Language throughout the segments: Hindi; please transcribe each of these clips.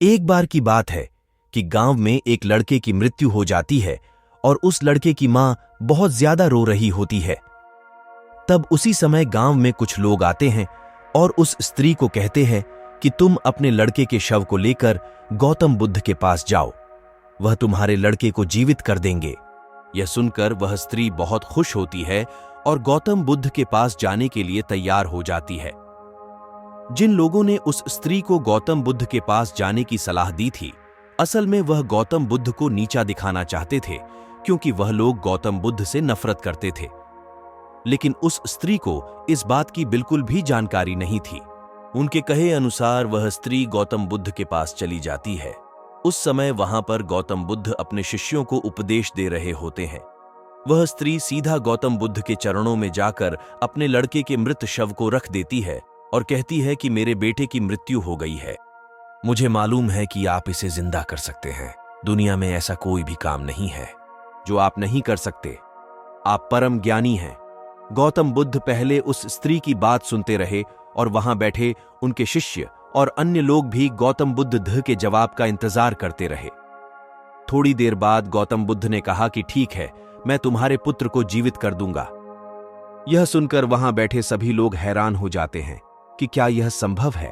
एक बार की बात है कि गांव में एक लड़के की मृत्यु हो जाती है और उस लड़के की मां बहुत ज्यादा रो रही होती है। तब उसी समय गांव में कुछ लोग आते हैं और उस स्त्री को कहते हैं कि तुम अपने लड़के के शव को लेकर गौतम बुद्ध के पास जाओ, वह तुम्हारे लड़के को जीवित कर देंगे। यह सुनकर वह स्त्री बहुत खुश होती है और गौतम बुद्ध के पास जाने के लिए तैयार हो जाती है। जिन लोगों ने उस स्त्री को गौतम बुद्ध के पास जाने की सलाह दी थी, असल में वह गौतम बुद्ध को नीचा दिखाना चाहते थे, क्योंकि वह लोग गौतम बुद्ध से नफरत करते थे। लेकिन उस स्त्री को इस बात की बिल्कुल भी जानकारी नहीं थी। उनके कहे अनुसार वह स्त्री गौतम बुद्ध के पास चली जाती है। उस समय वहां पर गौतम बुद्ध अपने शिष्यों को उपदेश दे रहे होते हैं। वह स्त्री सीधा गौतम बुद्ध के चरणों में जाकर अपने लड़के के मृत शव को रख देती है और कहती है कि मेरे बेटे की मृत्यु हो गई है। मुझे मालूम है कि आप इसे जिंदा कर सकते हैं। दुनिया में ऐसा कोई भी काम नहीं है जो आप नहीं कर सकते। आप परम ज्ञानी हैं। गौतम बुद्ध पहले उस स्त्री की बात सुनते रहे और वहां बैठे उनके शिष्य और अन्य लोग भी गौतम बुद्ध के जवाब का इंतजार करते रहे। थोड़ी देर बाद गौतम बुद्ध ने कहा कि ठीक है, मैं तुम्हारे पुत्र को जीवित कर दूंगा। यह सुनकर वहां बैठे सभी लोग हैरान हो जाते हैं कि क्या यह संभव है।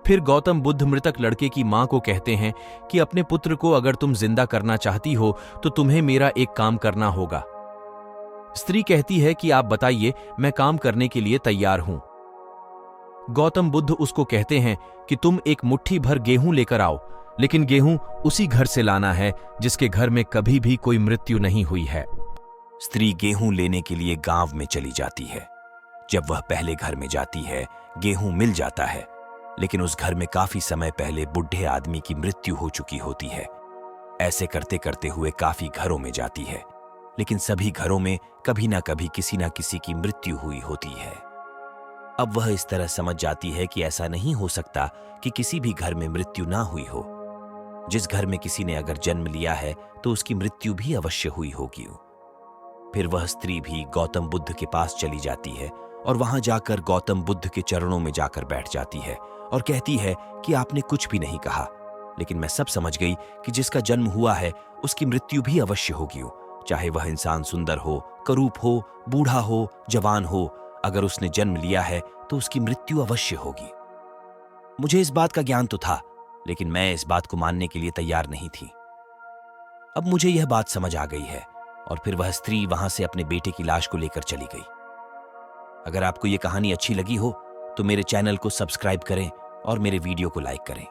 फिर गौतम बुद्ध मृतक लड़के की मां को कहते हैं कि अपने पुत्र को अगर तुम जिंदा करना चाहती हो तो तुम्हें मेरा एक काम करना होगा। स्त्री कहती है कि आप बताइए, मैं काम करने के लिए तैयार हूं। गौतम बुद्ध उसको कहते हैं कि तुम एक मुट्ठी भर गेहूं लेकर आओ, लेकिन गेहूं उसी घर से लाना है जिसके घर में कभी भी कोई मृत्यु नहीं हुई है। स्त्री गेहूं लेने के लिए गांव में चली जाती है। जब वह पहले घर में जाती है, गेहूं मिल जाता है, लेकिन उस घर में काफी समय पहले बुढ़े आदमी की मृत्यु हो चुकी होती है। ऐसे करते करते हुए काफी घरों में जाती है, लेकिन सभी घरों में कभी ना कभी किसी ना किसी की मृत्यु हुई होती है। अब वह इस तरह समझ जाती है कि ऐसा नहीं हो सकता कि किसी भी घर में मृत्यु ना हुई हो। जिस घर में किसी ने अगर जन्म लिया है तो उसकी मृत्यु भी अवश्य हुई होगी। फिर वह स्त्री भी गौतम बुद्ध के पास चली जाती है और वहां जाकर गौतम बुद्ध के चरणों में जाकर बैठ जाती है और कहती है कि आपने कुछ भी नहीं कहा, लेकिन मैं सब समझ गई कि जिसका जन्म हुआ है उसकी मृत्यु भी अवश्य होगी। चाहे वह इंसान सुंदर हो, करूप हो, बूढ़ा हो, जवान हो, अगर उसने जन्म लिया है तो उसकी मृत्यु अवश्य होगी। मुझे इस बात का ज्ञान तो था, लेकिन मैं इस बात को मानने के लिए तैयार नहीं थी। अब मुझे यह बात समझ आ गई है और फिर वह स्त्री वहां से अपने बेटे की लाश को लेकर चली गई। अगर आपको यह कहानी अच्छी लगी हो तो मेरे चैनल को सब्सक्राइब करें और मेरे वीडियो को लाइक करें।